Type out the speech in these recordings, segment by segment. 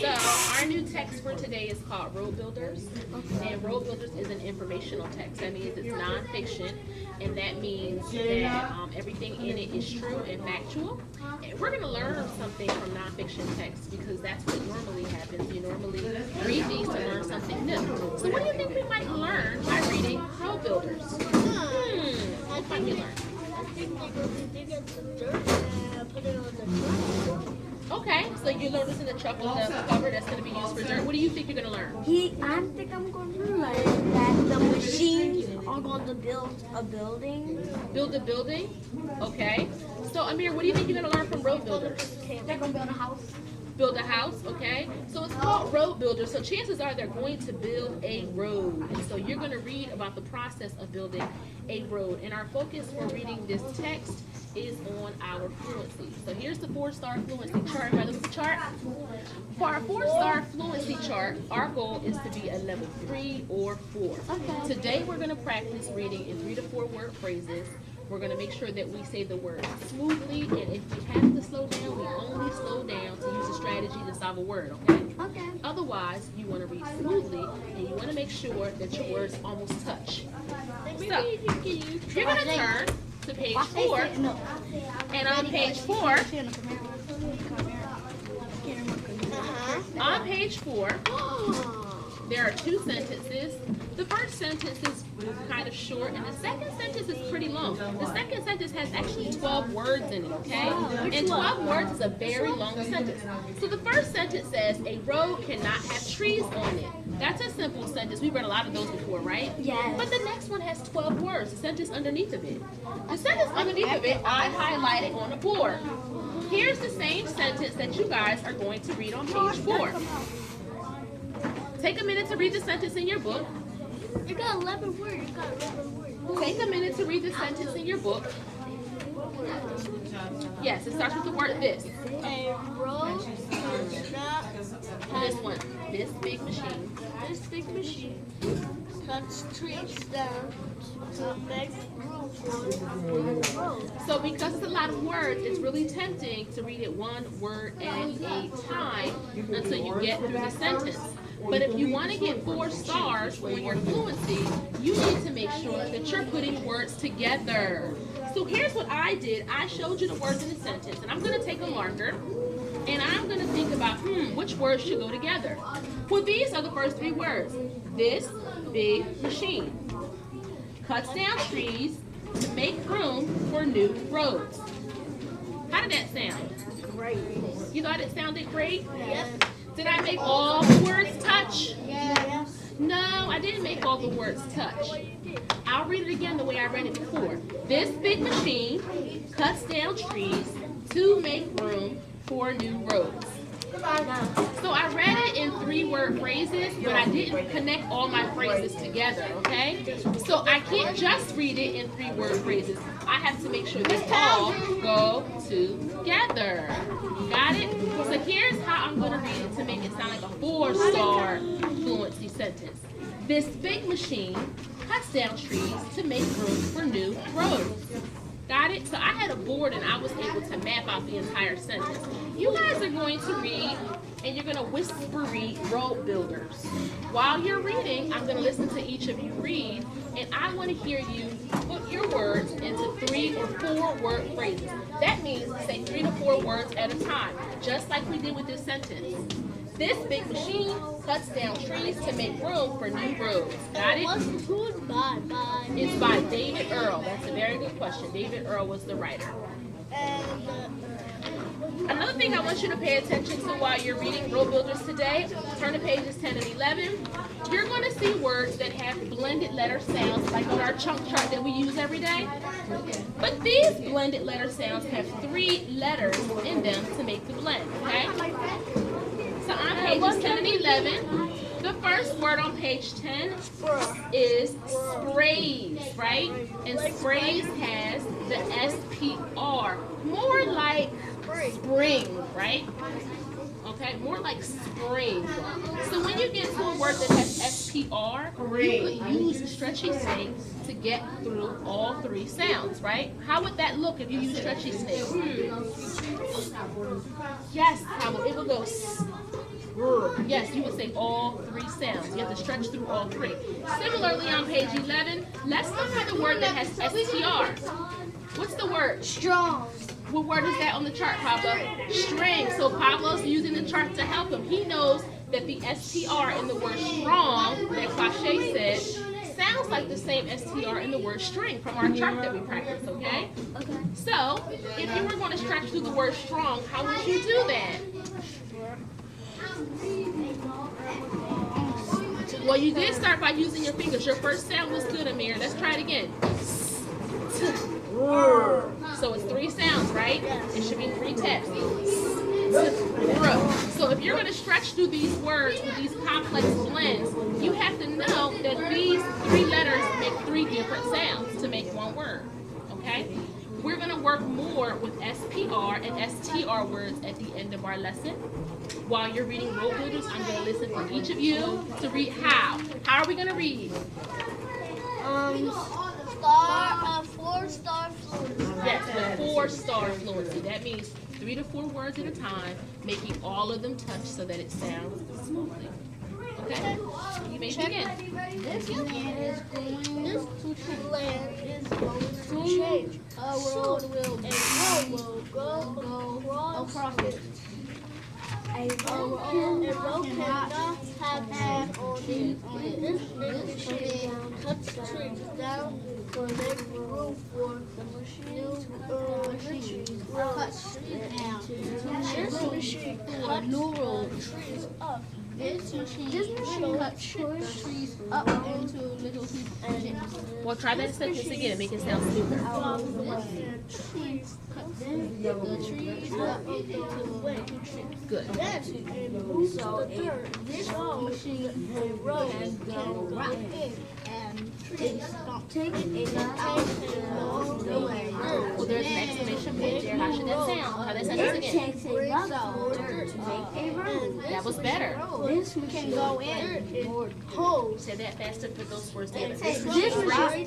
So our new text for today is called Road Builders. And Road Builders is an informational text. That means it's nonfiction, and that means that everything in it is true and factual. And we're going to learn something from nonfiction texts because that's what normally happens. You normally read these to learn something new. So what do you think we might learn by reading Road Builders? What might we learn? I think they're going to dig up some dirt and put it on the truck. Okay, so you notice in the truck with the cover that's going to be used for dirt. What do you think you're going to learn? I think I'm going to learn that the machines are going to build a building. Build a building? Okay. So Amir, what do you think you're going to learn from Road Builders? They're going to build a house. Build a house, okay? So it's called Road Builders. So chances are they're going to build a road. And so you're going to read about the process of building a road. And our focus for reading this text is on our fluency. So here's the 4-star fluency chart. Look at the chart. For our 4-star fluency chart, our goal is to be a level 3 or 4. Okay. Today we're going to practice reading in 3 to 4 word phrases. We're going to make sure that we say the word smoothly, and if we have to slow down, we only slow down to use a strategy to solve a word, okay? Okay. Otherwise, you want to read smoothly, and you want to make sure that your words almost touch. So, you're going to turn to page 4, and on page 4, on page 4, there are 2 sentences. The first sentence is kind of short, and the second sentence is pretty long. The second sentence has actually 12 words in it, okay? And 12 words is a very long sentence. So the first sentence says, a road cannot have trees on it. That's a simple sentence. We've read a lot of those before, right? Yes. But the next one has 12 words, the sentence underneath of it. The sentence underneath of it, I highlighted on the board. Here's the same sentence that you guys are going to read on page 4. Take a minute to read the sentence in your book. You got 11 words. You got 11 words. Take a minute to read the sentence in your book. Yes, it starts with the word this. A road does not This one. This big machine. This big machine cuts trees down to make room for the road. So because it's a lot of words, it's really tempting to read it one word at a time until you get through the sentence. But if you want to get 4 stars for your fluency, you need to make sure that you're putting words together. So here's what I did. I showed you the words in the sentence, and I'm going to take a marker, and I'm going to think about, which words should go together. Well, these are the first 3 words. This big machine cuts down trees to make room for new roads. How did that sound? Great. You thought it sounded great? Yes. Did I make all the words touch? Yes. No, I didn't make all the words touch. I'll read it again the way I read it before. This big machine cuts down trees to make room for new roads. So I read it in 3-word phrases, but I didn't connect all my phrases together, okay? So I can't just read it in 3-word phrases. I have to make sure they all go together. Got it? So here's how I'm going to read it to make it sound like a 4-star fluency sentence. This big machine cuts down trees to make room for new roads. Got it? So I had a board and I was able to map out the entire sentence. You guys are going to read and you're going to whisper read Road Builders. While you're reading, I'm going to listen to each of you read, and I want to hear you put your words into 3 or 4 word phrases. That means say 3 to 4 words at a time, just like we did with this sentence. This big machine cuts down trees to make room for new roads. Got it? Who's by? It's by David Earl. That's a very good question. David Earl was the writer. Another thing I want you to pay attention to while you're reading Road Builders today, turn to pages 10 and 11. You're going to see words that have blended letter sounds, like on our chunk chart that we use every day. But these blended letter sounds have 3 letters in them to make the blend, okay? So on pages 10 and 11, the first word on page 10 is sprays, right? And sprays has the SPR, more like spring, right? Okay, more like spring. So when you get to a word that has SPR, you could use stretchy snake to get through all 3 sounds, right? How would that look if you use stretchy snake? Yes, how it would go Yes, you would say all three sounds. You have to stretch through all three. Similarly, on page 11, let's look at the word that has STR. What's the word? Strong. What word is that on the chart, Pablo? String. So Pablo's using the chart to help him. He knows that the STR in the word strong, that Quashay said, sounds like the same STR in the word string from our chart that we practiced, okay? Okay. So, if you were going to stretch through the word strong, how would you do that? Well, you did start by using your fingers. Your first sound was good, Amir. Let's try it again. So it's three sounds, right? It should be three taps. So if you're going to stretch through these words with these complex blends, you have to know that these three letters make three different sounds to make one word, okay? We're going to work more with SPR and STR words at the end of our lesson. While you're reading road builders, I'm going to listen for each of you to read how. How are we going to read? 4-star fluency. Yes, with 4-star fluency. That means 3 to 4 words at a time, making all of them touch so that it sounds smoothly. Okay? You may begin. This land is going to change. A road will go across it. A road cannot have on it. This machine cuts trees down to make room for the new trees. This machine cuts trees up. This machine cuts trees up into little pieces. Well, try that sentence again and make it sound smoother. The trees up into little trees. Good. So this machine road can go in and trees don't take a long way. Well, there's an exclamation point there. How should that sound? Try that sentence again. Takes a lot to make a road. That was better. This can go in holes. Say that faster. Put those words together. This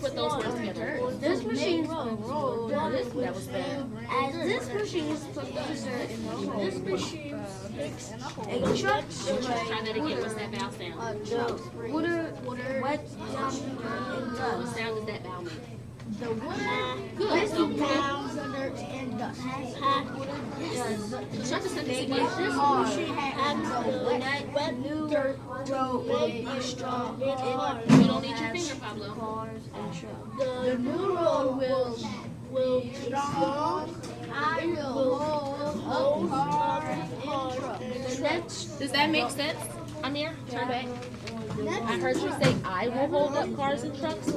Put those words together. This machine road. That was better. As this machine is put together in the hole. This machine makes a truck Try that again. What's that vowel sound? water, wet, and What dust. sound does that vowel make? The water Good. Okay. pounds dirt and dust. Try the sentence This again. machine has the wet new dirt road make it strong. You don't need your finger, Pablo. Cars and trucks. The new road will be strong. I will hold cars and trucks. Does that make sense? Amir, turn back. I heard you say, I will hold up cars and trucks. It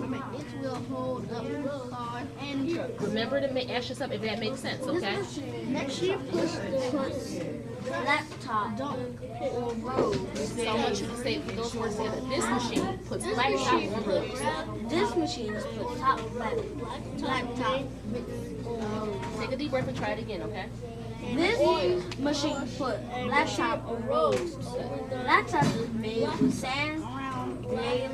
will hold up cars and trucks. Remember to ask yourself if that makes sense, okay? Next year, puts laptop on road. So I want you to say those words together. This machine puts laptop on roads. This machine puts laptop. Take a deep breath and try it again, okay? This machine put laptop on roads. Laptop is made with sand, nail,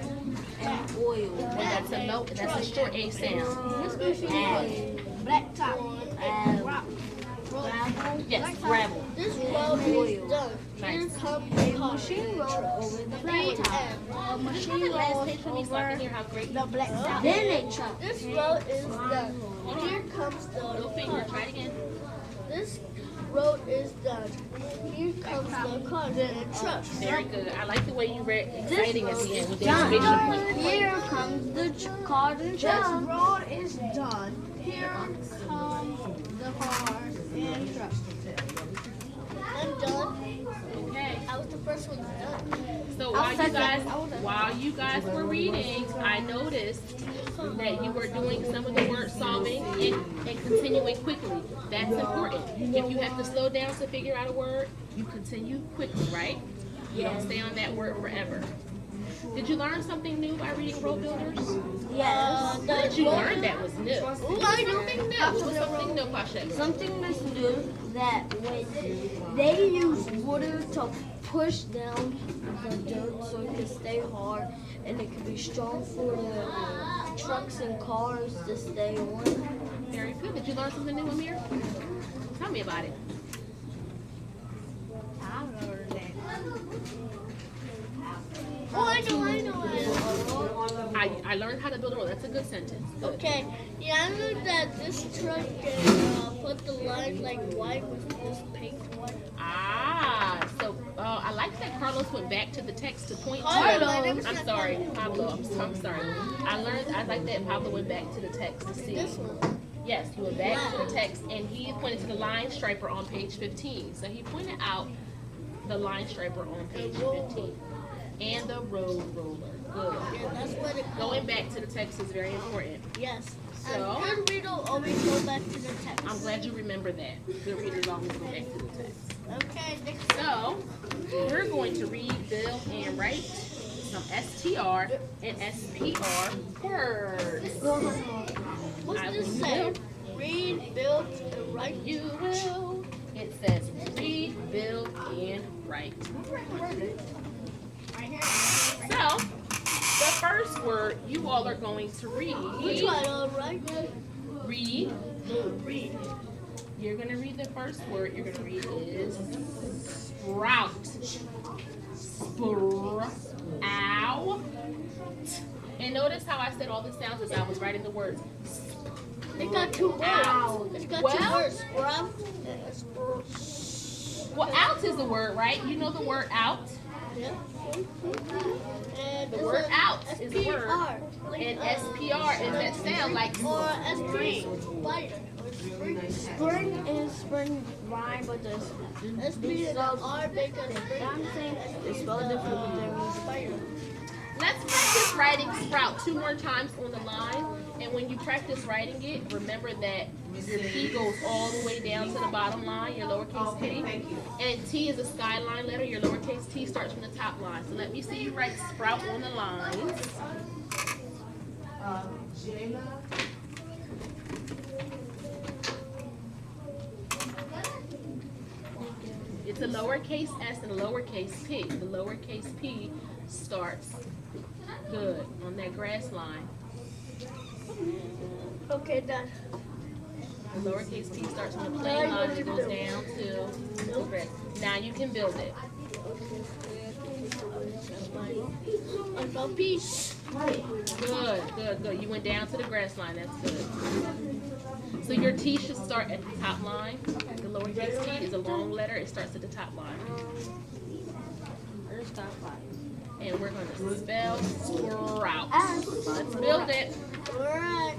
and oil. That's a note. That's a short A sound. This machine puts blacktop and gravel. Yes, gravel. This road is done. Here Nice. comes a machine road over the blacktop. A machine Last road page for me so I can over hear how great. the blacktop. Then a truck. This road is done. Here comes No the finger. Try it again. This road is done. Here comes the cars and the trucks. Very good. I like the way you read exciting at the end with the exclamation point. Here comes the cars and trucks. This road is done. Here comes the cars and trucks. I'm done. Okay. I was the first one done. So while you guys were reading, I noticed that you were doing some of the word solving and continuing quickly. That's important. If you have to slow down to figure out a word, you continue quickly, right? You don't stay on that word forever. Did you learn something new by reading Road Builders? Yes. What did you learn that was new? Something new. What's something new, Pasha? Something that's new that when they use water to push down the dirt so it can stay hard and it can be strong for the trucks and cars to stay on. Very good. Did you learn something new, Amir? Tell me about it. I learned that I learned how to build a road. That's a good sentence. Good. Okay, yeah, I know that this truck can put the line like white with this pink one. Ah, so I like that Carlos went back to the text to point to. Carlos. I'm sorry, Pablo. I'm sorry. I like that Pablo went back to the text to see. This one. Yes, he went back to the text and he pointed to the line striper on page 15. So he pointed out the line striper on page 15 and the road roller. Good. Yeah, that's what it Going back to the text is very important. Yes. So- And good reader always go back to the text. I'm glad you remember that. Good readers always go back to the text. Okay, next. So, we're going to read, build, and write some STR and SPR words. What's I this will. say? Read, build, and write. You will. It says read, build, and write. So, the first word you all are going to read. Which one? All right. Read. Read. You're going to read the first word you're going to read is sprout. Sprout. And notice how I said all the sounds as I was writing the words. It got two words. Ow. It's got Well- two words. Sprout and sprout. Well, out is a word, right? You know the word out. Yeah. And The this word one, out is a word. SPR. Like, And SPR is that sound like or spring. spider. Or spring. Spring is spring rhyme, but the SP and the R make a spring. I'm saying it's spelled differently, but they mean Spider. Let's practice writing sprout 2 more times on the line. And when you practice writing it, remember that your P goes all the way down to the bottom line, your lowercase p. And T is a skyline letter. Your lowercase t starts from the top line. So let me see you write sprout on the lines. It's a lowercase s and a lowercase p. The lowercase p starts good on that grass line. Okay, done. The lowercase p starts on the plain line and goes down to the grass. Now you can build it. And the piece. Good. You went down to the grass line. That's good. So your T should start at the top line. The lowercase t is a long letter. It starts at the top line. And we're going to spell sprout. Let's build it. Alright.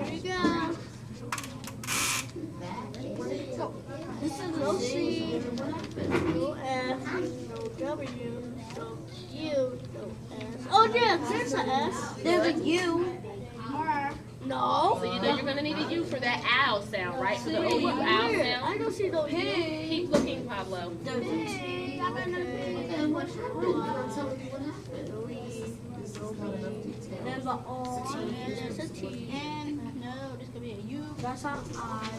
Here we go. This is no C, no F, no W, no Q, no S. Oh yeah, there's an S. there's a U. No. So you know you're going to need a U for that owl sound, right? For the OU owl I sound. don't see no U. Keep looking, Pablo. There's a O. There's a T. And no, this could be a U. That's an I.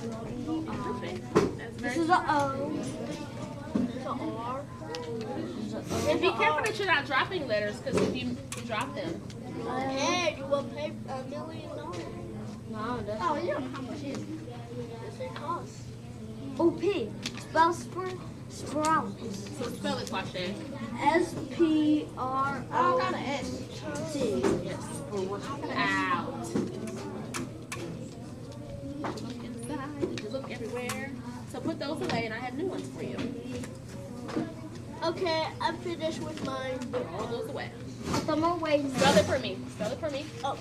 Okay. That's This very is a O. There's a R. And be careful that you're not dropping letters, because if you drop them, Hey, you will pay $1 million. No, that's Oh, you don't know how much it costs. O P. Spell spring. Sprout. so spell it, Quashay. SPROUT. Yes. Out. Look inside. Did you look everywhere? So put those away, and I have new ones for you. Okay, I'm finished with mine. Put all those away. Put them away now. Spell it for me. Spell it for me. Oh.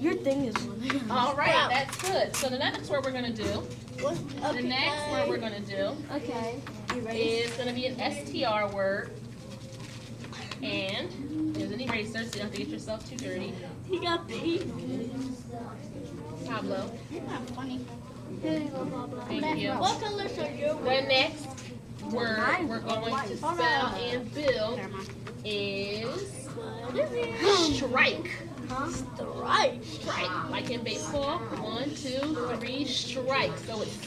Your thing is on. All right, that's good. So the next word we're going to do, What? the next word we're going to do Okay. You ready? is going to be an STR word. And there's an eraser, so you don't have to get yourself too dirty. He got pink. Pablo, Thank you. What colors are your the words? next word we're going to spell and build is What is it? strike. Strike. Strike. Like in baseball. 1, 2, 3, strike. So it's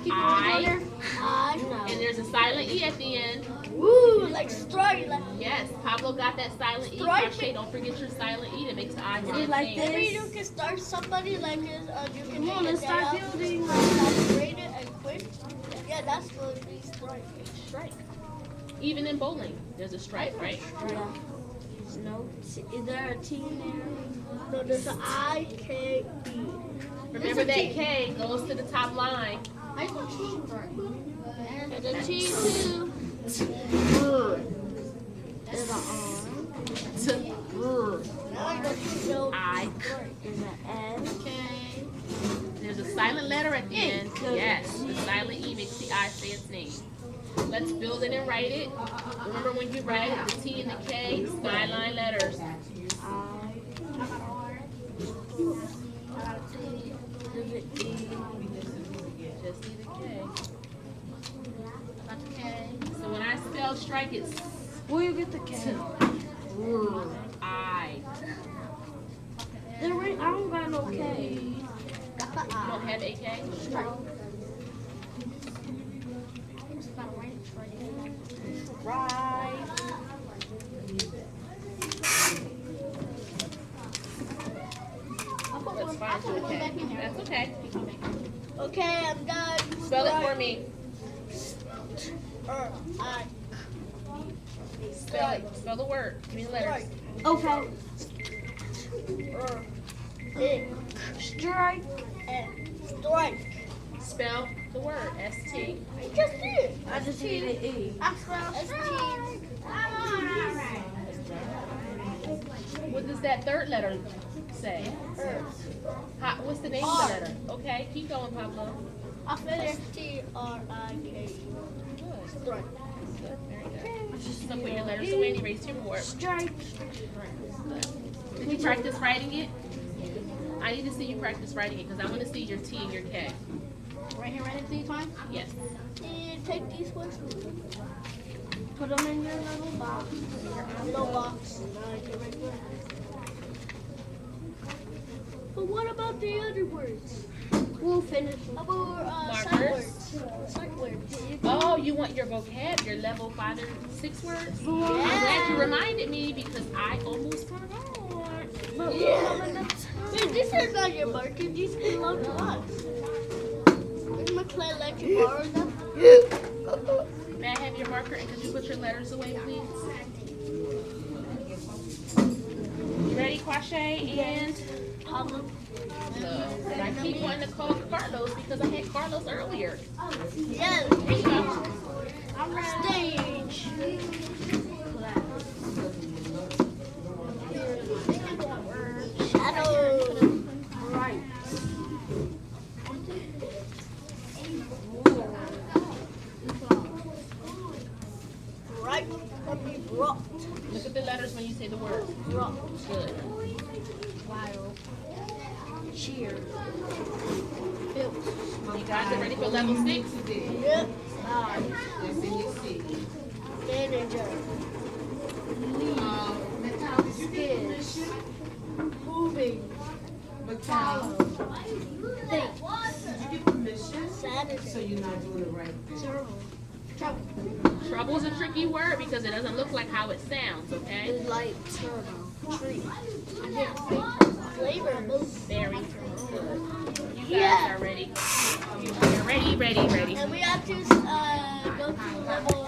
I, I and there's a silent E at the end. Woo, like strike. Like, Yes, Pablo got that silent E. Strike. Crochet, don't forget your silent E that makes the I Is sound it like sing. this? maybe you can start somebody like this. You can Come on, let's start building. Rate it and quit. Yeah, that's going to be strike. Strike. Even in bowling, there's a strike, right? Yeah. No. Is there a T in there? No, there's an I-K-E. Remember that K goes to the top line. I can choose right. And the T too. There's an Now I got to show I. R. There's an S. Okay. There's a silent letter at the end. Yes, the silent E makes the I say its name. Let's build it and write it. Remember when you write it, the T and the K, skyline letters. Just need a K. Okay. So when I spell strike, it's Where you get the K? I. I don't got no K. got the You don't have a K? Right. Let's find you a K. That's okay. Okay, I'm done. Spell it for me. I. Spell it. Spell the word. Give me the letters. Okay. Strike. Strike. Spell the word. S-T. I just did. I just need an E. I spelled S-T. What does that third letter say? What's the name of the letter? Okay, keep going, Pablo. I spelled S-T-R-I-K. Good. Strike. Good. Very good. So put your letters away and erase your board. Strike. Did you practice writing it? I need to see you practice writing it because I want to see your T and your K. Right here, write it 3 times. Yes. And take these ones. Put them in your little box. No box. But what about the other words? We'll finish. How about sight Markers? words? Sight words. Oh, you want your vocab, your level 5 and 6 words? I'm Yeah. glad you reminded me because I almost forgot. Yeah. Wait, this is not your marker. These belong to us. Is McClay let you borrow them? May I have your marker and could you put your letters away, please? You ready, Crochet and Pablo. And I keep wanting to call Carlos because I had Carlos earlier. Yeah. Here you go. I'm ready. Stage. Shadow. Right. Right. Can be brought. Look at the letters when you say the word. Brought. Good. Wild. Cheer. Built. You guys are ready for level 6? Yep. SNEC. Manager. Skids. Moving. McCall, Think. did you get permission? So Saturday. you're not doing it right? Trouble. Trouble's a tricky word because it doesn't look like how it sounds, okay? It's like turbo. Tree. Flavor. Very good. You guys Yeah. are ready. You're ready, ready, ready. And we have to go to level